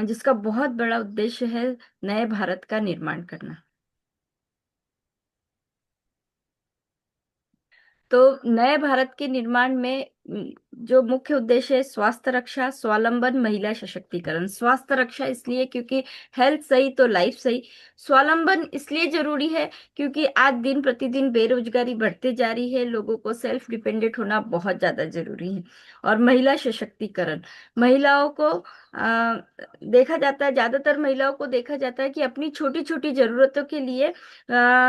जिसका बहुत बड़ा उद्देश्य है नए भारत का निर्माण करना। तो नए भारत के निर्माण में जो मुख्य उद्देश्य है, स्वास्थ्य रक्षा, स्वावलंबन, महिला सशक्तिकरण। स्वास्थ्य रक्षा इसलिए क्योंकि हेल्थ सही तो लाइफ सही। स्वावलंबन इसलिए जरूरी है क्योंकि आज दिन प्रतिदिन बेरोजगारी बढ़ते जा रही है, लोगों को सेल्फ डिपेंडेंट होना बहुत ज्यादा जरूरी है। और महिला सशक्तिकरण, महिलाओं को देखा जाता है, ज्यादातर महिलाओं को देखा जाता है कि अपनी छोटी छोटी जरूरतों के लिए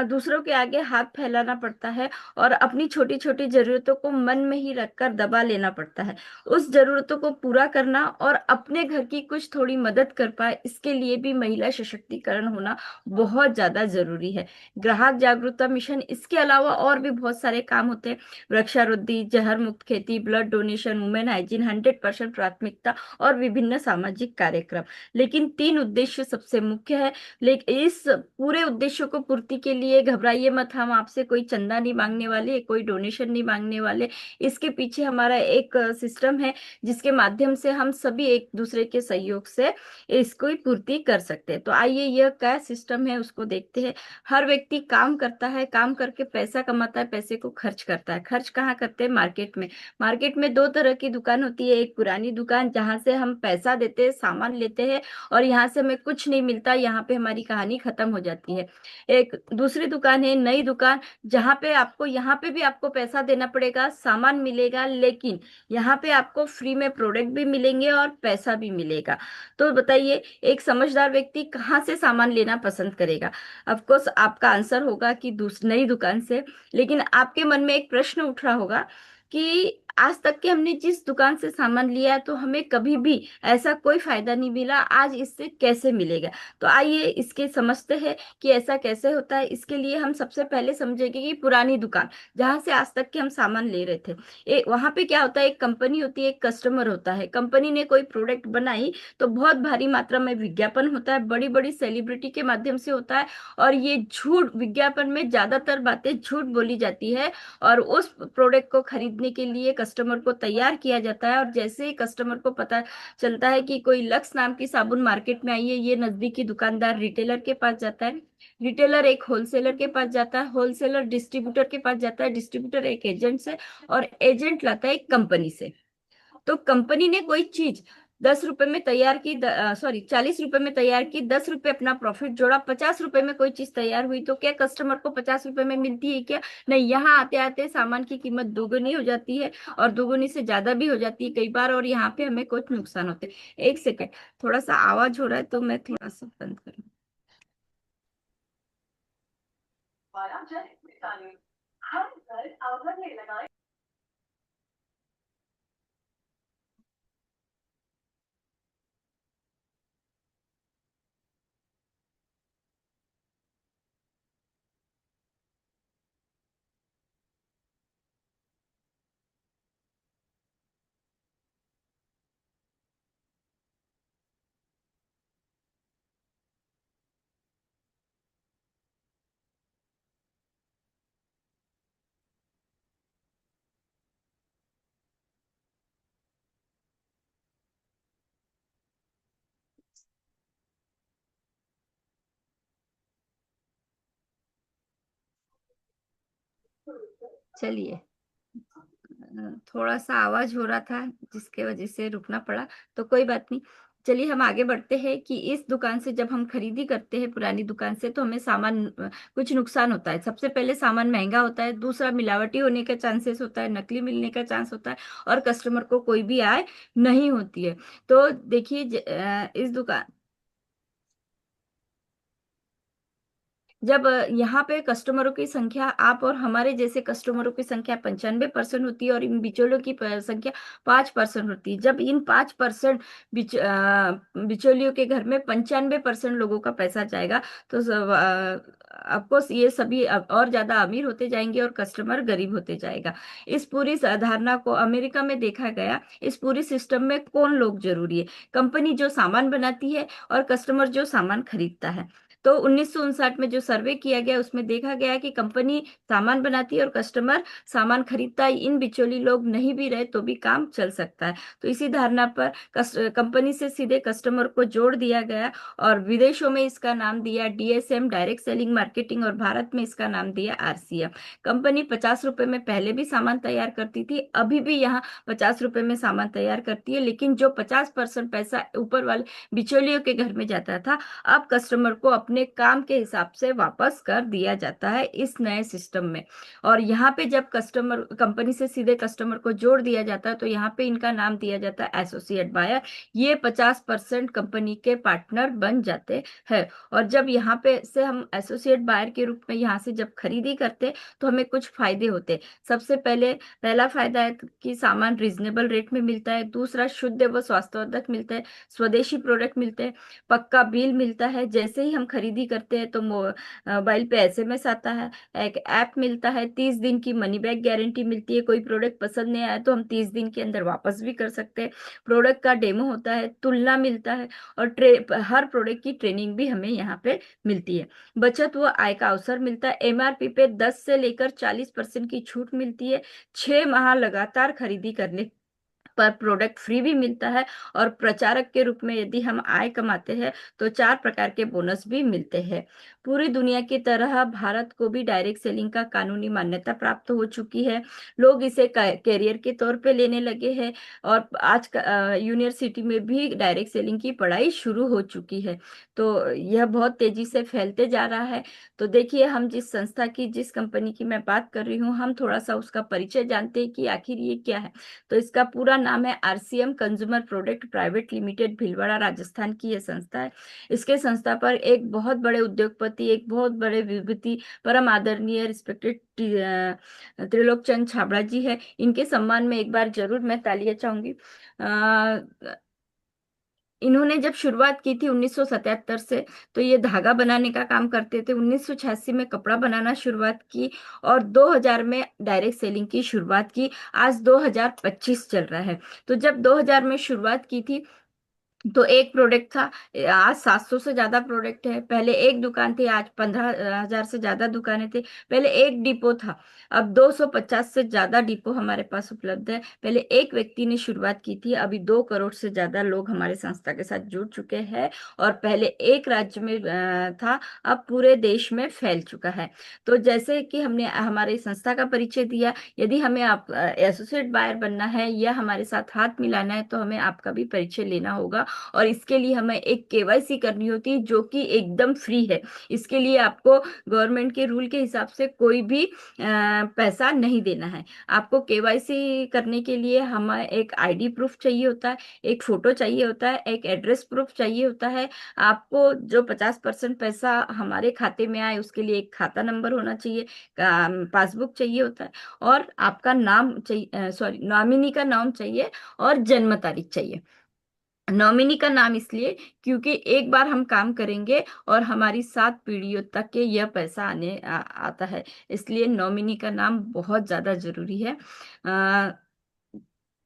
दूसरों के आगे हाथ फैलाना पड़ता है, और अपनी छोटी छोटी जरूरतों को मन में ही रखकर दबा लेना पड़ता है। उस जरूरतों को पूरा करना और अपने घर की कुछ थोड़ी मदद कर पाए, इसके लिए भी महिला सशक्तिकरण होना बहुत ज्यादा जरूरी है। ग्राहक जागरूकता मिशन, इसके अलावा और भी बहुत सारे काम होते हैं। वृक्षारोपण, जहर मुक्त खेती, ब्लड डोनेशन, वुमेन हाइजीन, 100% प्राथमिकता, और विभिन्न सामाजिक कार्यक्रम। लेकिन तीन उद्देश्य सबसे मुख्य है। लेकिन इस पूरे उद्देश्यों को पूर्ति के लिए घबराइए मत, हम आपसे कोई चंदा नहीं मांगने वाले, कोई डोनेशन नहीं मांगने वाले। इसके पीछे हमारा एक सिस्टम है जिसके माध्यम से हम सभी एक दूसरे के सहयोग से इसको ही पूर्ति कर सकते हैं। तो आइए, यह क्या सिस्टम है उसको देखते हैं। हर व्यक्ति काम करता है, काम करके पैसा कमाता है, पैसे को खर्च करता है। खर्च कहाँ करते हैं? मार्केट में। मार्केट में दो तरह की दुकान होती है। एक पुरानी दुकान जहां से हम पैसा देते हैं, सामान लेते हैं, और यहाँ से हमें कुछ नहीं मिलता, यहाँ पे हमारी कहानी खत्म हो जाती है। एक दूसरी दुकान है नई दुकान, जहाँ पे आपको, यहाँ पे भी आपको पैसा देना पड़ेगा, सामान मिलेगा, लेकिन यहाँ पे आपको फ्री में प्रोडक्ट भी मिलेंगे और पैसा भी मिलेगा। तो बताइए, एक समझदार व्यक्ति कहाँ से सामान लेना पसंद करेगा? ऑफ कोर्स आपका आंसर होगा कि नई दुकान से। लेकिन आपके मन में एक प्रश्न उठ रहा होगा कि आज तक के हमने जिस दुकान से सामान लिया है, तो हमें कभी भी ऐसा कोई फायदा नहीं मिला, आज इससे कैसे मिलेगा? तो आइए इसके समझते हैं कि ऐसा कैसे होता है। इसके लिए हम सबसे पहले समझेंगे कि पुरानी दुकान जहां से आज तक के हम सामान ले रहे थे, वहां पे क्या होता है? एक कंपनी होती है, एक कस्टमर होता है। कंपनी ने कोई प्रोडक्ट बनाई तो बहुत भारी मात्रा में विज्ञापन होता है, बड़ी बड़ी सेलिब्रिटी के माध्यम से होता है, और ये झूठ, विज्ञापन में ज्यादातर बातें झूठ बोली जाती है, और उस प्रोडक्ट को खरीदने के लिए कस्टमर को तैयार किया जाता है। और जैसे ही कस्टमर को पता चलता है कि कोई लक्स नाम की साबुन मार्केट में आई है, ये नजदीकी दुकानदार रिटेलर के पास जाता है, रिटेलर एक होलसेलर के पास जाता है, होलसेलर डिस्ट्रीब्यूटर के पास जाता है, डिस्ट्रीब्यूटर एक एजेंट से, और एजेंट लाता है एक कंपनी से। तो कंपनी ने कोई चीज 10 रुपए में तैयार की, सॉरी 40 रुपए में तैयार की, 10 रुपए अपना प्रॉफिट जोड़ा, 50 रुपए में कोई चीज तैयार हुई, तो क्या कस्टमर को 50 रुपए में मिलती है क्या? नहीं, यहाँ आते आते सामान की कीमत दोगुनी हो जाती है, और दोगुनी से ज्यादा भी हो जाती है कई बार, और यहाँ पे हमें कुछ नुकसान होते हैं। एक सेकंड, थोड़ा सा आवाज हो रहा है तो मैं थोड़ा सा बंद करूँ। चलिए, थोड़ा सा आवाज हो रहा था जिसके वजह से रुकना पड़ा, तो कोई बात नहीं। चलिए हम आगे बढ़ते हैं कि इस दुकान से जब हम खरीदी करते हैं, पुरानी दुकान से, तो हमें सामान कुछ नुकसान होता है। सबसे पहले सामान महंगा होता है, दूसरा मिलावटी होने का चांसेस होता है, नकली मिलने का चांस होता है, और कस्टमर को कोई भी आय नहीं होती है। तो देखिए, इस दुकान, जब यहाँ पे कस्टमरों की संख्या, आप और हमारे जैसे कस्टमरों की संख्या 95% होती है, और इन बिचौलियों की संख्या 5% होती है। जब इन 5% बिचौलियों के घर में 95% लोगों का पैसा जाएगा, तो अफकोर्स ये सभी और ज्यादा अमीर होते जाएंगे और कस्टमर गरीब होते जाएगा। इस पूरी धारणा को अमेरिका में देखा गया। इस पूरी सिस्टम में कौन लोग जरूरी है? कंपनी जो सामान बनाती है, और कस्टमर जो सामान खरीदता है। तो 1959 में जो सर्वे किया गया उसमें देखा गया कि कंपनी सामान बनाती है और कस्टमर सामान खरीदता है, इन बिचौली लोग नहीं भी रहे तो भी काम चल सकता है। तो इसी धारणा पर कंपनी से सीधे कस्टमर को जोड़ दिया गया, और विदेशों में इसका नाम दिया डीएसएम, डायरेक्ट सेलिंग मार्केटिंग, और भारत में इसका नाम दिया आरसीएम। कंपनी 50 रुपए में पहले भी सामान तैयार करती थी, अभी भी यहाँ 50 रुपए में सामान तैयार करती है, लेकिन जो 50% पैसा ऊपर वाले बिचौलियों के घर में जाता था, अब कस्टमर को अपने काम के हिसाब से वापस कर दिया जाता है इस नए सिस्टम में। और यहाँ पे जब कस्टमर कंपनी से सीधे कस्टमर को जोड़ दिया जाता है तो यहाँ पे इनका नाम दिया जाता है एसोसिएट बायर। ये 50% कंपनी के पार्टनर बन जाते हैं। और जब यहाँ पे से हम एसोसिएट बायर के रूप में यहाँ से जब खरीदी करते तो हमें कुछ फायदे होते। सबसे पहला फायदा है कि सामान रिजनेबल रेट में मिलता है। दूसरा, शुद्ध व स्वास्थ्यवर्धक मिलता है, स्वदेशी प्रोडक्ट मिलते हैं, पक्का बिल मिलता है। जैसे ही हम खरीदी करते हैं तो मोबाइल पे एसएमएस आता है, एक ऐप मिलता है, 30 दिन की मनी बैक गारंटी मिलती है। कोई प्रोडक्ट पसंद नहीं आया तो हम 30 दिन के अंदर वापस भी कर सकते हैं। प्रोडक्ट का डेमो होता है, तुलना मिलता है, और हर प्रोडक्ट की ट्रेनिंग भी हमें यहाँ पे मिलती है। बचत व आय का अवसर मिलता है, एमआरपी पे 10 से लेकर 40% की छूट मिलती है। 6 माह लगातार खरीदी करने पर प्रोडक्ट फ्री भी मिलता है। और प्रचारक के रूप में यदि हम आय कमाते हैं तो 4 प्रकार के बोनस भी मिलते हैं। पूरी दुनिया की तरह भारत को भी डायरेक्ट सेलिंग का कानूनी मान्यता प्राप्त हो चुकी है। लोग इसे कैरियर के तौर पे लेने लगे हैं, और आज यूनिवर्सिटी में भी डायरेक्ट सेलिंग की पढ़ाई शुरू हो चुकी है। तो यह बहुत तेजी से फैलते जा रहा है। तो देखिए, हम जिस संस्था की, जिस कंपनी की मैं बात कर रही हूँ, हम थोड़ा सा उसका परिचय जानते हैं कि आखिर ये क्या है। तो इसका पूरा नाम है RCM consumer product private limited, Bhilwara Rajasthan की यह संस्था है। इसके संस्था पर एक बहुत बड़े उद्योगपति, एक बहुत बड़े विभूति, परम आदरणीय रिस्पेक्टेड त्रिलोक चंद छाबड़ा जी है। इनके सम्मान में एक बार जरूर मैं तालियां चाहूंगी। इन्होंने जब शुरुआत की थी 1977 से, तो ये धागा बनाने का काम करते थे। 1986 में कपड़ा बनाना शुरुआत की, और 2000 में डायरेक्ट सेलिंग की शुरुआत की। आज 2025 चल रहा है। तो जब 2000 में शुरुआत की थी तो एक प्रोडक्ट था, आज 700 से ज्यादा प्रोडक्ट है। पहले एक दुकान थी, आज 15,000 से ज्यादा दुकानें थी। पहले एक डिपो था, अब 250 से ज्यादा डिपो हमारे पास उपलब्ध है। पहले एक व्यक्ति ने शुरुआत की थी, अभी 2 करोड़ से ज्यादा लोग हमारे संस्था के साथ जुड़ चुके हैं। और पहले एक राज्य में था, अब पूरे देश में फैल चुका है। तो जैसे कि हमने हमारे संस्था का परिचय दिया, यदि हमें आप एसोसिएट बायर बनना है या हमारे साथ हाथ मिलाना है तो हमें आपका भी परिचय लेना होगा। और इसके लिए हमें एक केवाईसी करनी होती है जो कि एकदम फ्री है। इसके लिए आपको गवर्नमेंट के रूल के हिसाब से कोई भी पैसा नहीं देना है। आपको केवाईसी करने के लिए हमें एक आईडी प्रूफ चाहिए होता है, एक फोटो चाहिए होता है, एक एड्रेस प्रूफ चाहिए होता है। आपको जो 50% पैसा हमारे खाते में आए उसके लिए एक खाता नंबर होना चाहिए, पासबुक चाहिए होता है, और आपका नाम चाहिए, सॉरी, नॉमिनी का नाम चाहिए, और जन्म तारीख चाहिए। नॉमिनी का नाम इसलिए क्योंकि एक बार हम काम करेंगे और हमारी 7 पीढ़ियों तक के यह पैसा आता है, इसलिए नॉमिनी का नाम बहुत ज्यादा जरूरी है।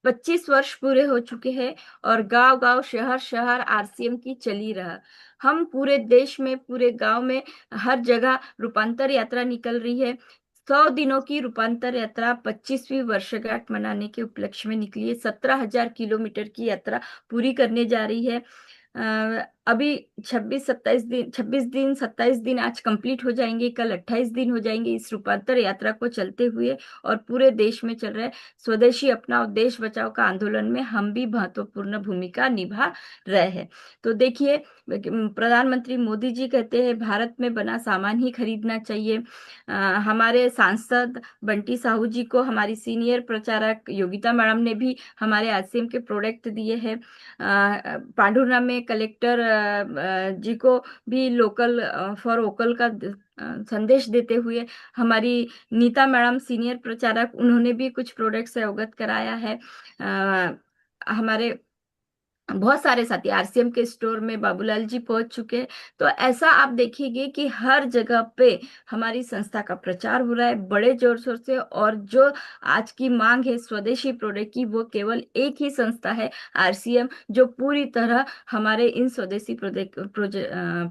25 वर्ष पूरे हो चुके हैं, और गांव गांव शहर शहर आरसीएम की चली रहा। हम पूरे देश में, पूरे गांव में, हर जगह रूपांतर यात्रा निकल रही है। 100 दिनों की रूपांतर यात्रा 25वीं वर्षगांठ मनाने के उपलक्ष्य में निकली है। 17,000 किलोमीटर की यात्रा पूरी करने जा रही है। अभी 26 दिन 27 दिन आज कंप्लीट हो जाएंगे, कल 28 दिन हो जाएंगे इस रूपांतर यात्रा को चलते हुए, और पूरे देश में चल रहा है। स्वदेशी अपनाओ देश बचाओ का आंदोलन में हम भी महत्वपूर्ण भूमिका निभा रहे हैं। तो देखिए, प्रधानमंत्री मोदी जी कहते हैं भारत में बना सामान ही खरीदना चाहिए। हमारे सांसद बंटी साहू जी को हमारी सीनियर प्रचारक योगिता मैडम ने भी हमारे आरसीएम के प्रोडक्ट दिए हैं। पांडुर्णा में कलेक्टर जी को भी लोकल फॉर वोकल का संदेश देते हुए हमारी नीता मैडम सीनियर प्रचारक, उन्होंने भी कुछ प्रोडक्ट से अवगत कराया है। हमारे बहुत सारे साथी आरसीएम के स्टोर में बाबूलाल जी पहुंच चुके हैं। तो ऐसा आप देखिएगा कि हर जगह पे हमारी संस्था का प्रचार हो रहा है बड़े जोर शोर से। और जो आज की मांग है स्वदेशी प्रोडक्ट की, वो केवल एक ही संस्था है, आरसीएम, जो पूरी तरह हमारे इन स्वदेशी प्रोडक्ट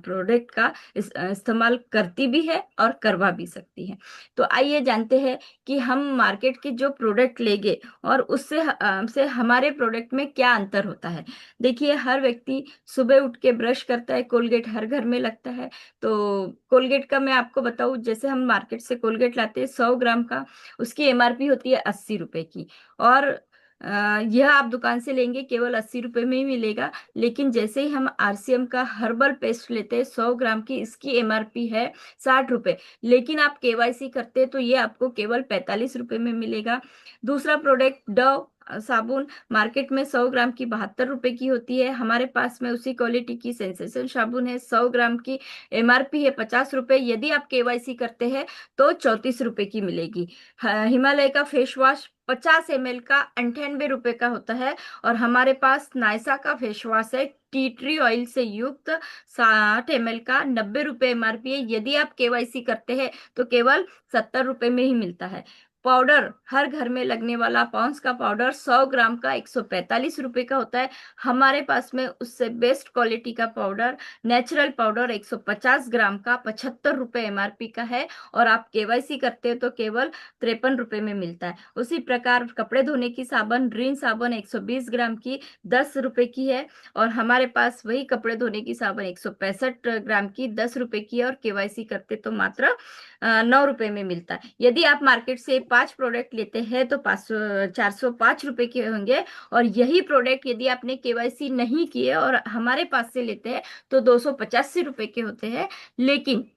प्रोडक्ट का इस्तेमाल करती भी है और करवा भी सकती है। तो आइए जानते हैं कि हम मार्केट के जो प्रोडक्ट लेंगे और उससे से हमारे प्रोडक्ट में क्या अंतर होता है। देखिए, हर व्यक्ति सुबह उठ के ब्रश करता है, कोलगेट हर घर में लगता है। तो कोलगेट का मैं आपको बताऊं, जैसे हम मार्केट से कोलगेट लाते हैं 100 ग्राम का, उसकी एमआरपी होती है 80 रुपए की। और यह आप दुकान से लेंगे केवल 80 रुपए में ही मिलेगा। लेकिन जैसे ही हम आरसीएम का हर्बल पेस्ट लेते हैं 100 ग्राम की, इसकी एमआरपी है 60 रुपए। लेकिन आप केवाईसी करते हैं तो ये आपको केवल 45 रुपए में मिलेगा। दूसरा प्रोडक्ट डव साबुन, मार्केट में 100 ग्राम की 72 रुपए की होती है। हमारे पास में उसी क्वालिटी की सेंसेशन साबुन है, 100 ग्राम की, एमआरपी है 50 रुपए। यदि आप केवाईसी करते हैं तो 34 रुपए की मिलेगी। हिमालय का फेस वॉश 50 ml का 98 रुपए का होता है। और हमारे पास नायसा का फेस वॉश है टी ट्री ऑयल से युक्त 60 ml का, 90 रुपए एमआरपी है। यदि आप केवाईसी करते हैं तो केवल 70 रुपए में ही मिलता है। पाउडर, हर घर में लगने वाला पॉन्स का पाउडर 100 ग्राम का 145 रुपए का होता है। हमारे पास में उससे बेस्ट क्वालिटी का पाउडर नेचुरल पाउडर 150 ग्राम का 75 रुपए एमआरपी का है। और आप केवाईसी करते हो तो केवल 53 रुपए में मिलता है। उसी प्रकार कपड़े धोने की साबुन रिन साबुन 120 ग्राम की 10 रुपए की है। और हमारे पास वही कपड़े धोने की साबुन 165 ग्राम की 10 रुपए की है, और केवाईसी करते तो मात्र 9 रुपए में मिलता है। यदि आप मार्केट से 5 प्रोडक्ट लेते हैं तो 405 रुपए के होंगे। और यही प्रोडक्ट यदि आपने केवाईसी नहीं किए और हमारे पास से लेते हैं तो 285 रुपए के होते हैं। लेकिन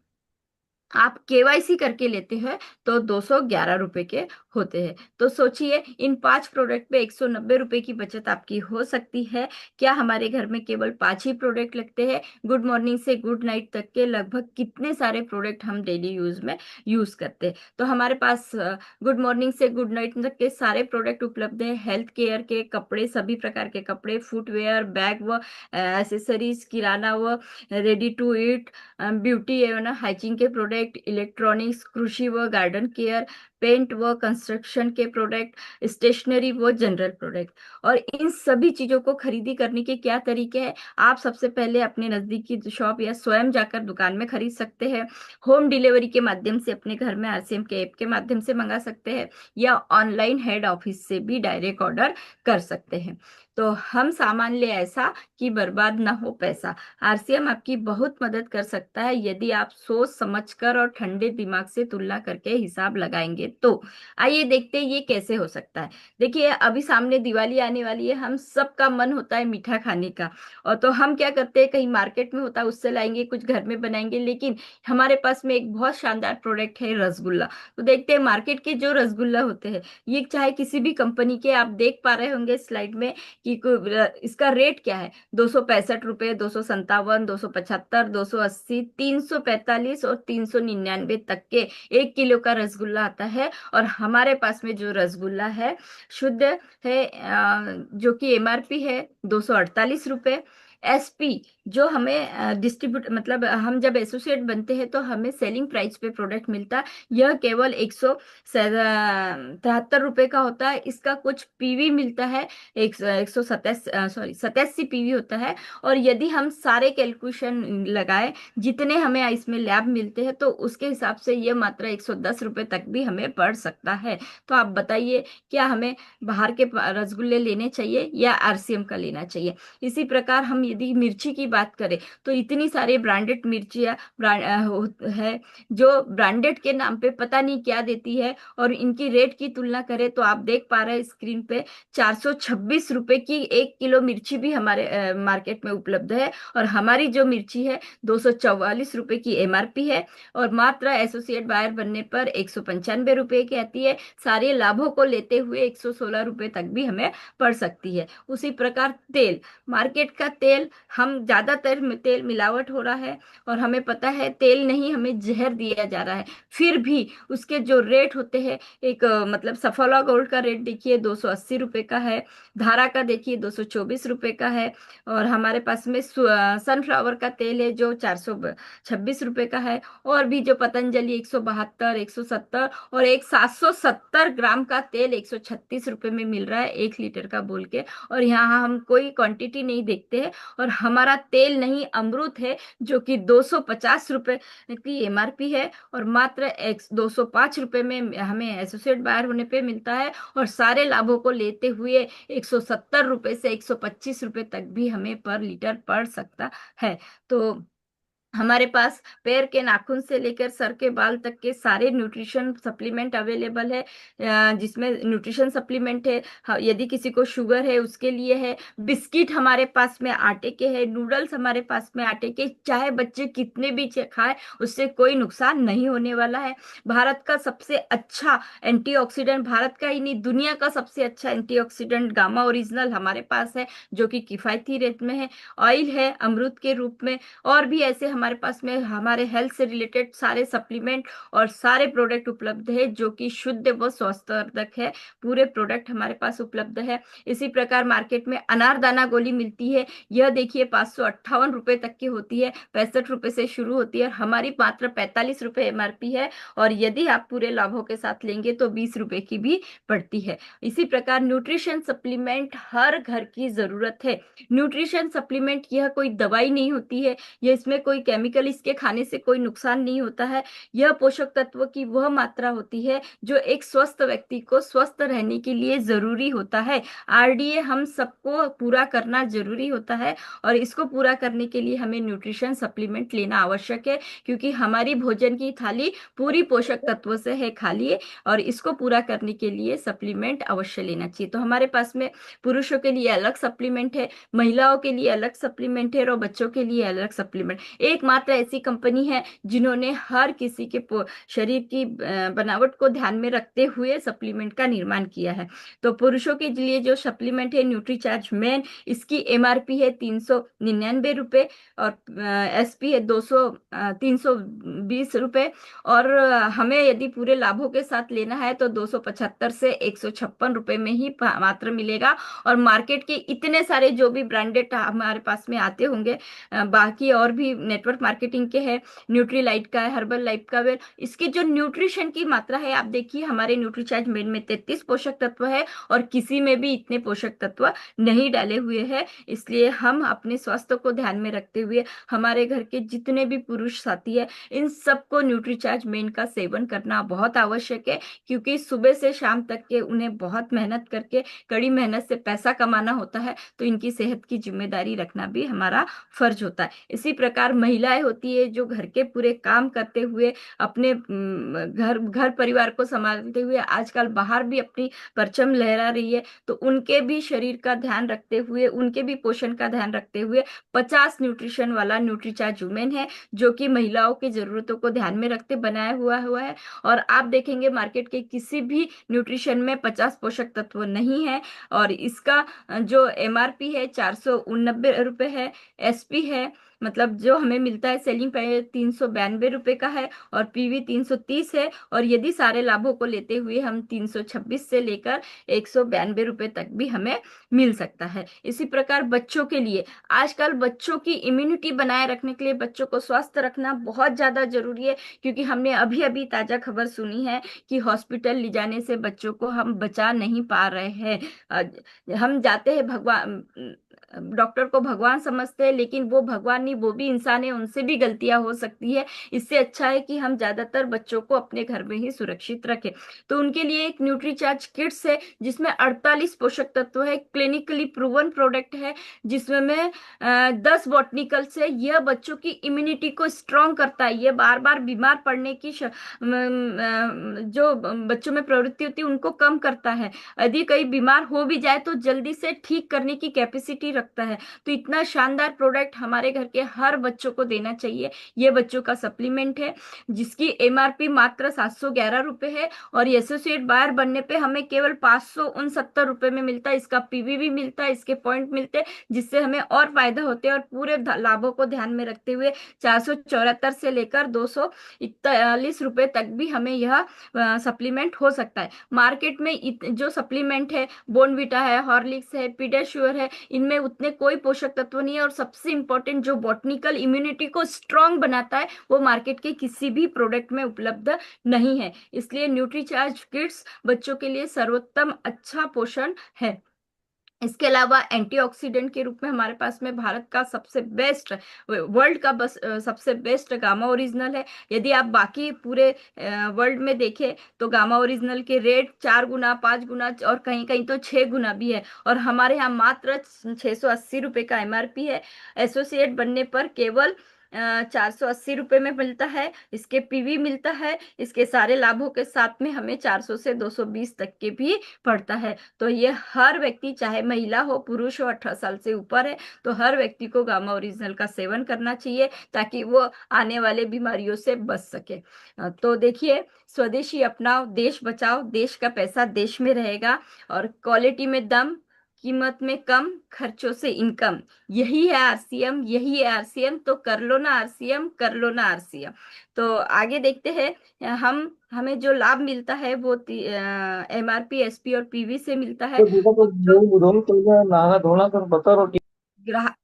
आप केवाईसी करके लेते हैं तो 211 रुपए के होते हैं। तो सोचिए, इन 5 प्रोडक्ट पे 190 रुपए की बचत आपकी हो सकती है। क्या हमारे घर में केवल 5 ही प्रोडक्ट लगते हैं? गुड मॉर्निंग से गुड नाइट तक के लगभग कितने सारे प्रोडक्ट हम डेली यूज में यूज करते हैं। तो हमारे पास गुड मॉर्निंग से गुड नाइट तक के सारे प्रोडक्ट उपलब्ध है। हेल्थ केयर के कपड़े, सभी प्रकार के कपड़े, फुटवेयर, बैग व एसेसरीज, किराना व रेडी टू ईट, ब्यूटी एवं हाइजीन के प्रोडक्ट, इलेक्ट्रॉनिक्स, कृषि व गार्डन केयर, पेंट व कंस्ट्रक्शन के प्रोडक्ट, स्टेशनरी व जनरल प्रोडक्ट। और इन सभी चीजों को खरीदी करने के क्या तरीके हैं? आप सबसे पहले अपने नजदीकी शॉप या स्वयं जाकर दुकान में खरीद सकते हैं। होम डिलीवरी के माध्यम से अपने घर में आरसीएम के ऐप के माध्यम से मंगा सकते हैं, या ऑनलाइन हेड ऑफिस से भी डायरेक्ट ऑर्डर कर सकते हैं। तो हम सामान ले ऐसा कि बर्बाद ना हो पैसा। आरसीएम आपकी बहुत मदद कर सकता है यदि आप सोच समझकर और ठंडे दिमाग से तुलना करके हिसाब लगाएंगे तो। आइए देखते हैं ये कैसे हो सकता है। देखिए, अभी सामने दिवाली आने वाली है, हम सबका मन होता है मीठा खाने का। और तो हम क्या करते हैं, कहीं मार्केट में होता है उससे लाएंगे, कुछ घर में बनाएंगे। लेकिन हमारे पास में एक बहुत शानदार प्रोडक्ट है रसगुल्ला। तो देखते हैं मार्केट के जो रसगुल्ला होते हैं, ये चाहे किसी भी कंपनी के, आप देख पा रहे होंगे स्लाइड में कि इसका रेट क्या है। 265 रुपए, 257, 275, 280, 345 और 399 तक के 1 किलो का रसगुल्ला आता है। और हमारे पास में जो रसगुल्ला है शुद्ध है, जो कि एमआरपी है 248 रुपए। एसपी, जो हमें डिस्ट्रीब्यूट मतलब हम जब एसोसिएट बनते हैं तो हमें सेलिंग प्राइस पे प्रोडक्ट मिलता है, यह केवल 173 रुपए का होता है। इसका कुछ पीवी मिलता है, एक सौ सतासी, सॉरी 87 पीवी होता है। और यदि हम सारे कैलकुलेशन लगाए जितने हमें इसमें लैब मिलते हैं तो उसके हिसाब से ये मात्रा 110 रुपए तक भी हमें पड़ सकता है। तो आप बताइए, क्या हमें बाहर के रसगुल्ले लेने चाहिए या आरसीएम का लेना चाहिए? इसी प्रकार हम यदि मिर्ची की बात करें तो इतनी सारी ब्रांडेड मिर्चियाँ है जो ब्रांडेड के नाम पे पता नहीं क्या देती है। और इनकी रेट की तुलना करें तो आप देख पा रहे हैं स्क्रीन पे 426 रुपए की 1 किलो मिर्ची भी हमारे मार्केट में उपलब्ध है। और हमारी जो मिर्ची है 244 रुपए की एमआरपी है। और मात्र एसोसिएट बायर बनने पर 195 रुपए की आती है। सारे लाभों को लेते हुए 116 रुपए तक भी हमें पड़ सकती है। उसी प्रकार तेल, मार्केट का तेल तेल, हम ज्यादातर तेल मिलावट हो रहा है, और हमें पता है तेल नहीं, हमें जहर दिया जा रहा है। फिर भी उसके जो रेट होते हैं, एक मतलब सफोला गोल्ड का रेट देखिए 280 रुपए का है, धारा का देखिए 224 रुपए का है, और हमारे पास में सनफ्लावर का तेल है जो 426 रुपए का है, और भी जो पतंजलि 172, 170, और एक 770 ग्राम का तेल 136 रुपए में मिल रहा है 1 लीटर का बोल के। और यहाँ हम कोई क्वांटिटी नहीं देखते हैं, और हमारा तेल नहीं अमृत है जो कि 250 रुपए की एमआरपी है, और मात्र 205 रुपए में हमें एसोसिएट बायर होने पे मिलता है, और सारे लाभों को लेते हुए 170 रुपए से 125 रुपए तक भी हमें पर लीटर पड़ सकता है। तो हमारे पास पैर के नाखून से लेकर सर के बाल तक के सारे न्यूट्रिशन सप्लीमेंट अवेलेबल है, जिसमें न्यूट्रिशन सप्लीमेंट है। यदि किसी को शुगर है उसके लिए है, बिस्किट हमारे पास में आटे के है, नूडल्स हमारे पास में आटे के, चाहे बच्चे कितने भी खाए उससे कोई नुकसान नहीं होने वाला है। भारत का सबसे अच्छा एंटीऑक्सीडेंट, भारत का ही नहीं दुनिया का सबसे अच्छा एंटीऑक्सीडेंट गामा ओरिजिनल हमारे पास है, जो कि किफायती रेट में है। ऑयल है अमरूद के रूप में, और भी ऐसे हमारे पास में हमारे हेल्थ से रिलेटेड सारे सप्लीमेंट और सारे प्रोडक्ट उपलब्ध है, जो कि शुद्ध व स्वास्थ्यवर्धक है। पूरे प्रोडक्ट हमारे पास उपलब्ध है। इसी प्रकार मार्केट में अनारदाना गोली मिलती है, यह देखिए 558 रुपए तक की होती है, 65 रुपए से शुरू होती है, और हमारी मात्र 45 रुपए एमआरपी है, और यदि आप पूरे लाभों के साथ लेंगे तो 20 रुपए की भी पड़ती है। इसी प्रकार न्यूट्रिशन सप्लीमेंट हर घर की जरूरत है। न्यूट्रिशन सप्लीमेंट यह कोई दवाई नहीं होती है, यह इसमें कोई केमिकल इसके खाने से कोई नुकसान नहीं होता है। यह पोषक तत्व की वह मात्रा होती है जो एक स्वस्थ व्यक्ति को स्वस्थ रहने के लिए जरूरी होता है। आरडीए हम सबको पूरा करना जरूरी होता है, और इसको पूरा करने के लिए हमें न्यूट्रिशन सप्लीमेंट लेना आवश्यक है, क्योंकि हमारी भोजन की थाली पूरी पोषक तत्वों से है खाली, और इसको पूरा करने के लिए सप्लीमेंट अवश्य लेना चाहिए। तो हमारे पास में पुरुषों के लिए अलग सप्लीमेंट है, महिलाओं के लिए अलग सप्लीमेंट है, और बच्चों के लिए अलग सप्लीमेंट। एकमात्र ऐसी कंपनी है जिन्होंने हर किसी के शरीर की बनावट को ध्यान में रखते हुए सप्लीमेंट का निर्माण किया है। तो पुरुषों के लिए जो सप्लीमेंट है न्यूट्रीचार्ज मेन, इसकी एमआरपी है 399 रुपए, और एसपी है 320 रुपए, और हमें यदि पूरे लाभों के साथ लेना है तो 275 से 156 रुपए में ही मात्र मिलेगा। और मार्केट के इतने सारे जो भी ब्रांडेड हमारे पास में आते होंगे, बाकी और भी नेटवर्क मार्केटिंग के हैं, न्यूट्रीलाइट का है, हर्बल लाइफ का है, इसकी जो न्यूट्रिशन की मात्रा है आप देखिए, हमारे न्यूट्रीचार्ज मेन में 33 पोषक तत्व है, और किसी में भी इतने पोषक तत्व नहीं डाले हुए हैं। इसलिए हम अपने स्वास्थ्य को ध्यान में रखते हुए हमारे घर के जितने भी पुरुष साथी है, इन सबको न्यूट्रीचार्ज मेन का सेवन करना बहुत आवश्यक है, क्योंकि सुबह से शाम तक के उन्हें बहुत मेहनत करके, कड़ी मेहनत से पैसा कमाना होता है, तो इनकी सेहत की जिम्मेदारी रखना भी हमारा फर्ज होता है। इसी प्रकार महिलाएं होती है जो घर के पूरे काम करते हुए अपने घर घर परिवार को संभालते हुए आजकल बाहर भी अपनी परचम लहरा रही है, तो उनके भी शरीर का ध्यान रखते हुए, उनके भी पोषण का ध्यान रखते हुए 50 न्यूट्रिशन वाला न्यूट्रीचार्ज वुमेन है, जो कि महिलाओं की जरूरतों को ध्यान में रखते बनाया हुआ हुआ है। और आप देखेंगे मार्केट के किसी भी न्यूट्रिशन में 50 पोषक तत्व नहीं है, और इसका जो एमआरपी है 489 रुपए है, एसपी है, मतलब जो हमें मिलता है सेलिंग प्राइस 392 रुपए का है, और पीवी 330 है, और यदि सारे लाभों को लेते हुए हम 326 से लेकर 192 रुपए तक भी हमें मिल सकता है। इसी प्रकार बच्चों के लिए, आजकल बच्चों की इम्यूनिटी बनाए रखने के लिए बच्चों को स्वस्थ रखना बहुत ज्यादा जरूरी है, क्योंकि हमने अभी अभी ताजा खबर सुनी है कि हॉस्पिटल ले जाने से बच्चों को हम बचा नहीं पा रहे हैं। हम जाते हैं भगवान, डॉक्टर को भगवान समझते हैं, लेकिन वो भगवान नहीं, वो भी इंसान है, उनसे भी गलतियां हो सकती है। इससे अच्छा है कि हम ज्यादातर बच्चों को अपने घर में ही सुरक्षित रखें। तो उनके लिए एक न्यूट्रीचार्ज किट्स है, जिसमें 48 पोषक तत्व है, क्लिनिकली प्रूवन प्रोडक्ट है, जिसमें में 10 बॉटनिकल से यह बच्चों की इम्यूनिटी को स्ट्रॉन्ग करता है। यह बार बार बीमार पड़ने की जो बच्चों में प्रवृत्ति होती है उनको कम करता है। यदि कहीं बीमार हो भी जाए तो जल्दी से ठीक करने की कैपेसिटी रखता है। तो इतना शानदार प्रोडक्ट हमारे घर के हर बच्चों को देना चाहिए। ये बच्चों का सप्लीमेंट है जिसकी एमआरपी मात्र 711 रुपए है, और एसोसिएट बायर बनने पे हमें केवल 569 रुपए में मिलता है। इसका पीवी भी मिलता है, इसके पॉइंट मिलते हैं, जिससे हमें और फायदा होते हैं। और पूरे लाभों को ध्यान में रखते हुए 474 से लेकर 241 रुपए तक भी हमें यह सप्लीमेंट हो सकता है। मार्केट में जो सप्लीमेंट है, बोर्नविटा है, हॉर्लिक्स है, पीडियाश्योर है, इनमें उतने कोई पोषक तत्व नहीं है। और सबसे इंपॉर्टेंट जो बॉटनिकल इम्यूनिटी को स्ट्रांग बनाता है वो मार्केट के किसी भी प्रोडक्ट में उपलब्ध नहीं है। इसलिए न्यूट्रीचार्ज किड्स बच्चों के लिए सर्वोत्तम अच्छा पोषण है। इसके अलावा एंटीऑक्सीडेंट के रूप में हमारे पास में भारत का सबसे बेस्ट, वर्ल्ड का बस सबसे बेस्ट गामा ओरिजिनल है। यदि आप बाकी पूरे वर्ल्ड में देखें तो गामा ओरिजिनल के रेट 4 गुना, 5 गुना और कहीं कहीं तो 6 गुना भी है, और हमारे यहाँ मात्र 680 रुपए का एमआरपी है। एसोसिएट बनने पर केवल 480 रुपए में मिलता है। इसके पीवी मिलता है, इसके सारे लाभों के साथ में हमें 400 से 220 तक के भी पड़ता है। तो ये हर व्यक्ति, चाहे महिला हो पुरुष हो, 18 साल से ऊपर है, तो हर व्यक्ति को गामा ओरिजिनल का सेवन करना चाहिए ताकि वो आने वाले बीमारियों से बच सके। तो देखिए, स्वदेशी अपनाओ, देश बचाओ, देश का पैसा देश में रहेगा, और क्वालिटी में दम, कीमत में कम, खर्चों से इनकम, यही है आरसीएम, यही है आरसीएम। तो कर लो ना आरसीएम, कर लो ना आरसीएम। तो आगे देखते हैं, हमें जो लाभ मिलता है वो एमआरपी, एसपी और पीवी से मिलता है। तो देखो तो और जो मुंह धोने चल गया नहाना धोना कर बता रहो। ग्राहक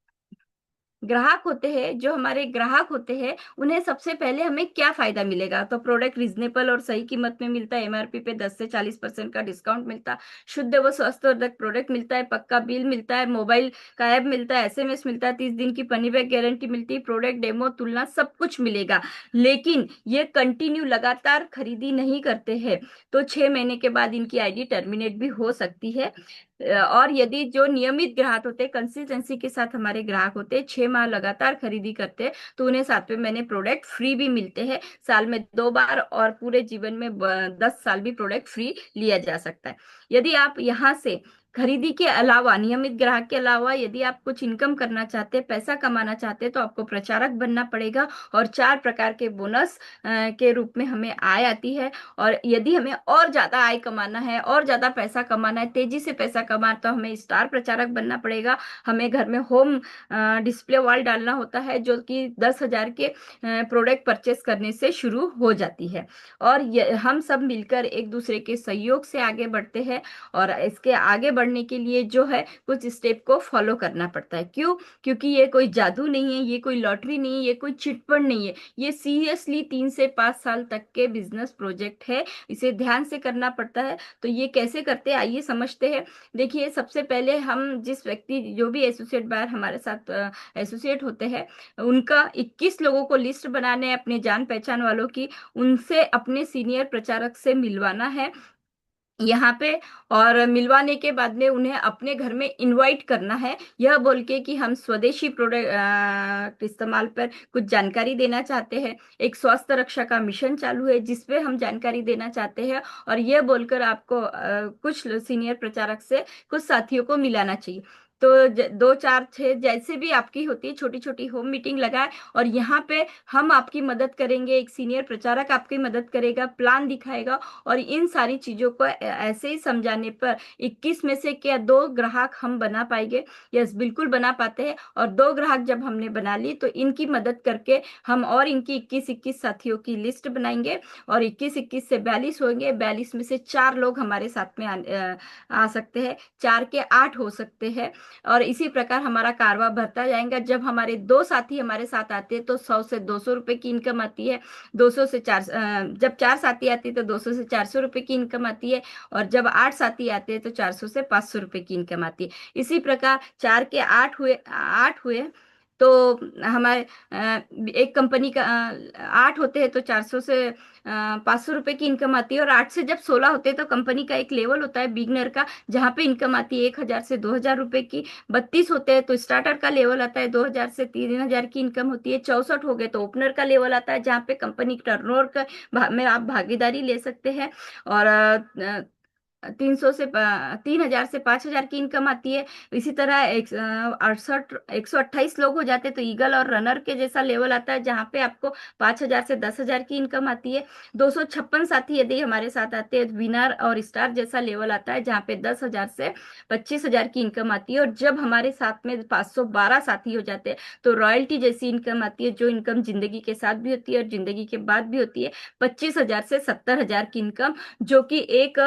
ग्राहक होते हैं, जो हमारे ग्राहक होते हैं, उन्हें सबसे पहले हमें क्या फायदा मिलेगा? तो प्रोडक्ट रीजनेबल और सही कीमत में मिलता है, एमआरपी पे 10 से 40% का डिस्काउंट मिलता है, शुद्ध व स्वास्थ्यवर्धक प्रोडक्ट मिलता है, पक्का बिल मिलता है, मोबाइल का ऐप मिलता है, एसएमएस मिलता है, 30 दिन की मनी बैक गारंटी मिलती है, प्रोडक्ट डेमो तुलना सब कुछ मिलेगा। लेकिन ये कंटिन्यू लगातार खरीदी नहीं करते हैं, तो 6 महीने के बाद इनकी आईडी टर्मिनेट भी हो सकती है। और यदि जो नियमित ग्राहक होते हैं, कंसिस्टेंसी के साथ हमारे ग्राहक होते हैं, 6 माह लगातार खरीदी करते हैं, तो उन्हें 7वें महीने प्रोडक्ट फ्री भी मिलते हैं, साल में 2 बार, और पूरे जीवन में 10 साल भी प्रोडक्ट फ्री लिया जा सकता है। यदि आप यहाँ से खरीदी के अलावा, नियमित ग्राहक के अलावा, यदि आप कुछ इनकम करना चाहते हैं, पैसा कमाना चाहते हैं, तो आपको प्रचारक बनना पड़ेगा, और 4 प्रकार के बोनस के रूप में हमें आय आती है। और यदि हमें और ज्यादा आय कमाना है, और ज्यादा पैसा कमाना है, तेजी से पैसा कमाना, तो हमें स्टार प्रचारक बनना पड़ेगा। हमें घर में होम डिस्प्ले वॉल डालना होता है, जो कि 10,000 के प्रोडक्ट परचेस करने से शुरू हो जाती है। और हम सब मिलकर एक दूसरे के सहयोग से आगे बढ़ते हैं, और इसके आगे बढ़ने के लिए जो है कुछ स्टेप को फॉलो करना पड़ता है। क्यों? क्योंकि ये कोई जादू नहीं है, ये कोई लॉटरी नहीं है, ये कोई चिटफंड नहीं है, ये सीरियसली 3 से 5 साल तक के बिजनेस प्रोजेक्ट है। इसे ध्यान से करना पड़ता है। तो ये कैसे करते हैं, आइए समझते हैं। देखिए, सबसे पहले हम जिस व्यक्ति, जो भी एसोसिएट बायर हमारे साथ एसोसिएट होते हैं, उनका 21 लोगों को लिस्ट बनाने है, अपने जान पहचान वालों की, उनसे अपने सीनियर प्रचारक से मिलवाना है यहाँ पे। और मिलवाने के बाद में उन्हें अपने घर में इनवाइट करना है, यह बोल के कि हम स्वदेशी प्रोडक्ट इस्तेमाल पर कुछ जानकारी देना चाहते हैं। एक स्वास्थ्य रक्षा का मिशन चालू है जिसपे हम जानकारी देना चाहते हैं, और यह बोलकर आपको कुछ सीनियर प्रचारक से कुछ साथियों को मिलाना चाहिए। तो 2, 4, 6 जैसे भी आपकी होती है, छोटी छोटी होम मीटिंग लगाए, और यहाँ पे हम आपकी मदद करेंगे, एक सीनियर प्रचारक आपकी मदद करेगा, प्लान दिखाएगा। और इन सारी चीजों को ऐसे ही समझाने पर 21 में से क्या 2 ग्राहक हम बना पाएंगे? यस, बिल्कुल बना पाते हैं। और 2 ग्राहक जब हमने बना ली, तो इनकी मदद करके हम और इनकी 21-21 साथियों की लिस्ट बनाएंगे, और 21-21 से 42 होंगे, 42 में से 4 लोग हमारे साथ में आ सकते हैं, 4 के 8 हो सकते हैं। और इसी प्रकार हमारा कारवा बढ़ता जाएगा। जब हमारे 2 साथी हमारे साथ आते हैं, तो 100 से 200 रुपए की इनकम आती है। 200 से 4, जब 4 साथी आते हैं तो 200 से 400 रुपए की इनकम आती है। और जब 8 साथी आते हैं तो 400 से 500 रुपए की इनकम आती है। इसी प्रकार 4 के 8 हुए, 8 हुए, तो हमारे एक कंपनी का 8 होते हैं तो 400 से 500 रुपए की इनकम आती है। और 8 से जब 16 होते हैं तो कंपनी का एक लेवल होता है बिगनर का, जहाँ पे इनकम आती है 1,000 से 2,000 रुपए की। 32 होते हैं तो स्टार्टर का लेवल आता है, 2,000 से 3,000 की इनकम होती है। 64 हो गए तो ओपनर का लेवल आता है, जहाँ पे कंपनी टर्नओवर में आप भागीदारी ले सकते हैं। और 300 से 3,000 से 5,000 की इनकम आती है। इसी तरह 128 लोग हो जाते हैं तो ईगल और रनर के जैसा लेवल आता है, जहाँ पे आपको 5,000 से 10,000 की इनकम आती है। 256 साथी यदि हमारे साथ आते हैं, विनर और स्टार जैसा लेवल आता है, जहाँ पे 10,000 से 25,000 की इनकम आती है। और जब हमारे साथ में 512 साथी हो जाते हैं तो रॉयल्टी जैसी इनकम आती है, जो इनकम जिंदगी के साथ भी होती है और जिंदगी के बाद भी होती है, 25,000 से 70,000 की इनकम, जो कि एक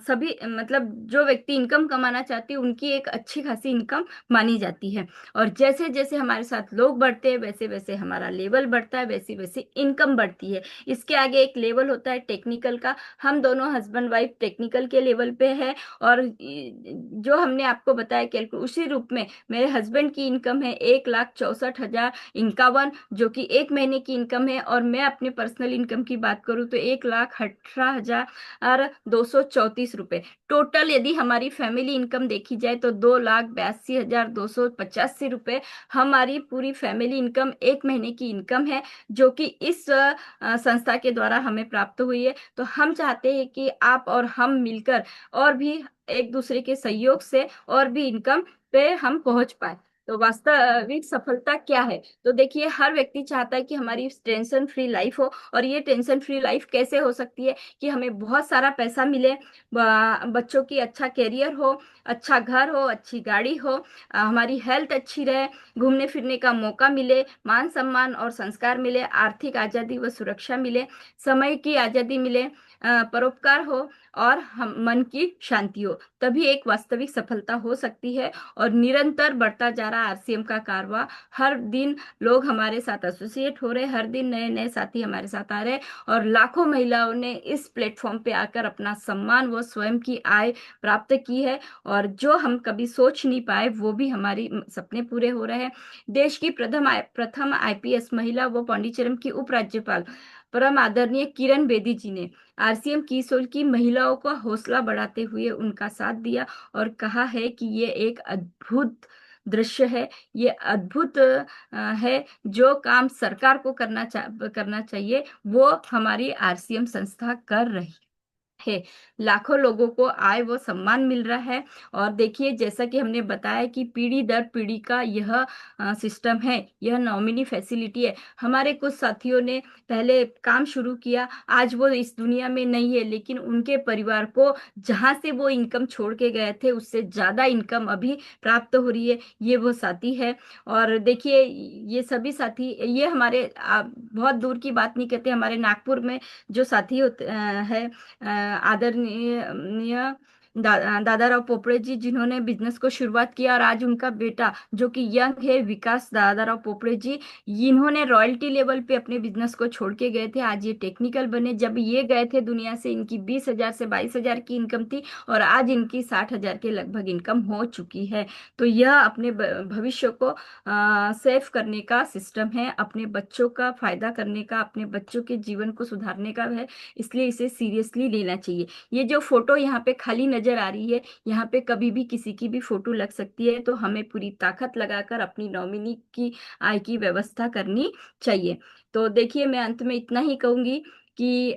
सभी मतलब जो व्यक्ति इनकम कमाना चाहती है उनकी एक अच्छी खासी इनकम मानी जाती है। और जैसे जैसे हमारे साथ लोग बढ़ते हैं वैसे वैसे हमारा लेवल बढ़ता है, वैसे वैसे इनकम बढ़ती है। इसके आगे एक लेवल होता है टेक्निकल का। हम दोनों हस्बैंड वाइफ टेक्निकल के लेवल पे है। और जो हमने आपको बताया कैलकुलेट उसी रूप में मेरे हस्बैंड की इनकम है 1,64,051, जो कि एक महीने की इनकम है। और मैं अपने पर्सनल इनकम की बात करूँ तो 1,18,234 रुपए। टोटल यदि हमारी फैमिली इनकम देखी जाए तो 2,82,285 रुपए हमारी पूरी फैमिली इनकम एक महीने की इनकम है, जो कि इस संस्था के द्वारा हमें प्राप्त हुई है। तो हम चाहते हैं कि आप और हम मिलकर और भी एक दूसरे के सहयोग से और भी इनकम पे हम पहुंच पाए। तो वास्तविक सफलता क्या है? तो देखिए, हर व्यक्ति चाहता है कि हमारी टेंशन फ्री लाइफ हो। और ये टेंशन फ्री लाइफ कैसे हो सकती है? कि हमें बहुत सारा पैसा मिले, बच्चों की अच्छा करियर हो, अच्छा घर हो, अच्छी गाड़ी हो, हमारी हेल्थ अच्छी रहे, घूमने फिरने का मौका मिले, मान सम्मान और संस्कार मिले, आर्थिक आजादी व सुरक्षा मिले, समय की आजादी मिले, परोपकार हो और हम मन की शांति हो। तभी एक वास्तविक सफलता हो सकती है। और निरंतर बढ़ता जा रहा आरसीएम का कारवा, हर दिन लोग हमारे साथ एसोसिएट हो रहे, हर दिन नए नए साथी हमारे साथ आ रहे, और लाखों महिलाओं ने इस प्लेटफॉर्म पे आकर अपना सम्मान व स्वयं की आय प्राप्त की है। और जो हम कभी सोच नहीं पाए वो भी हमारी सपने पूरे हो रहे हैं। देश की प्रथम आईपीएस महिला व पांडिचेरी की उपराज्यपाल परम आदरणीय किरण बेदी जी ने आरसीएम की सोल की महिलाओं का हौसला बढ़ाते हुए उनका साथ दिया और कहा है कि ये एक अद्भुत दृश्य है, ये अद्भुत है। जो काम सरकार को करना चाहिए वो हमारी आरसीएम संस्था कर रही है। लाखों लोगों को आय व सम्मान मिल रहा है। और देखिए, जैसा कि हमने बताया कि पीढ़ी दर पीढ़ी का यह सिस्टम है, यह नॉमिनी फैसिलिटी है। हमारे कुछ साथियों ने पहले काम शुरू किया, आज वो इस दुनिया में नहीं है, लेकिन उनके परिवार को जहां से वो इनकम छोड़ के गए थे उससे ज्यादा इनकम अभी प्राप्त हो रही है। ये वो साथी है। और देखिए, ये सभी साथी, ये हमारे बहुत दूर की बात नहीं करते, हमारे नागपुर में जो साथी होते है, आदरणीय दादाराव पोपड़े जी, जिन्होंने बिजनेस को शुरुआत किया, और आज उनका बेटा जो कि यंग है, विकास दादाराव पोपड़े जी, इन्होंने रॉयल्टी लेवल पे अपने बिजनेस को छोड़ के गए थे, आज ये टेक्निकल बने। जब ये गए थे दुनिया से इनकी 20,000 से 22,000 की इनकम थी, और आज इनकी 60,000 के लगभग इनकम हो चुकी है। तो यह अपने भविष्य को सेव करने का सिस्टम है, अपने बच्चों का फायदा करने का, अपने बच्चों के जीवन को सुधारने का है। इसलिए इसे सीरियसली लेना चाहिए। ये जो फोटो यहाँ पे खाली नजर आ रही है, यहाँ पे कभी भी किसी की भी फोटो लग सकती है, तो हमें पूरी ताकत लगाकर अपनी नॉमिनी की आय की व्यवस्था करनी चाहिए। तो देखिए, मैं अंत में इतना ही कहूंगी कि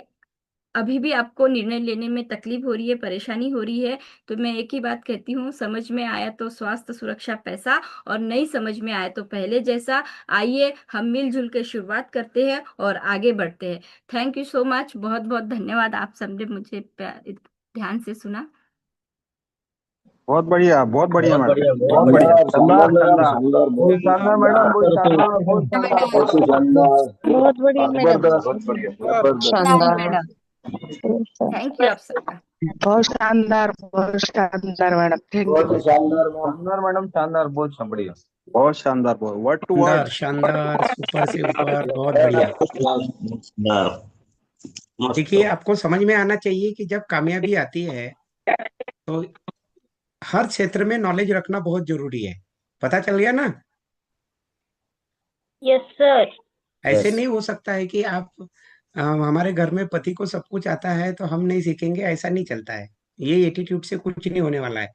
अभी भी आपको निर्णय लेने में तकलीफ हो रही है, परेशानी हो रही है, तो मैं एक ही बात कहती हूँ, समझ में आया तो स्वास्थ्य सुरक्षा पैसा, और नहीं समझ में आया तो पहले जैसा। आइए हम मिलजुल के शुरुआत करते हैं और आगे बढ़ते हैं। थैंक यू सो मच, बहुत बहुत धन्यवाद, आप सबने मुझे ध्यान से सुना। बहुत बढ़िया बहुत मैडम। बढ़िया, बहुत बहुत बढ़िया, बढ़िया, शानदार शानदार मैडम, शानदार। शानदार, बहुत बहुत शानदार मैडम, बहुत शानदार, बहुत शानदार, बहुत ही शानदार, बहुत बढ़िया मैडम। जबरदस्त, जबरदस्त। शानदार मैडम, थैंक यू आप सबका। बहुत शानदार मैडम, थैंक बहुत यू। ही शानदार मैम। शानदार मैडम, शानदार, बहुत बढ़िया। बहुत शानदार, वर्ड टू शानदार वर्ड। शानदार, सुपर से ऊपर, बहुत बढ़िया। शानदार, मस्त। देखिए, आपको समझ में आना चाहिए कि जब कामयाबी आती है तो हर क्षेत्र में नॉलेज रखना बहुत जरूरी है। पता चल गया ना? Yes sir. ऐसे यस। नहीं हो सकता है कि आप हमारे घर में पति को सब कुछ आता है तो हम नहीं सीखेंगे, ऐसा नहीं चलता है। ये एटीट्यूड से कुछ नहीं होने वाला है।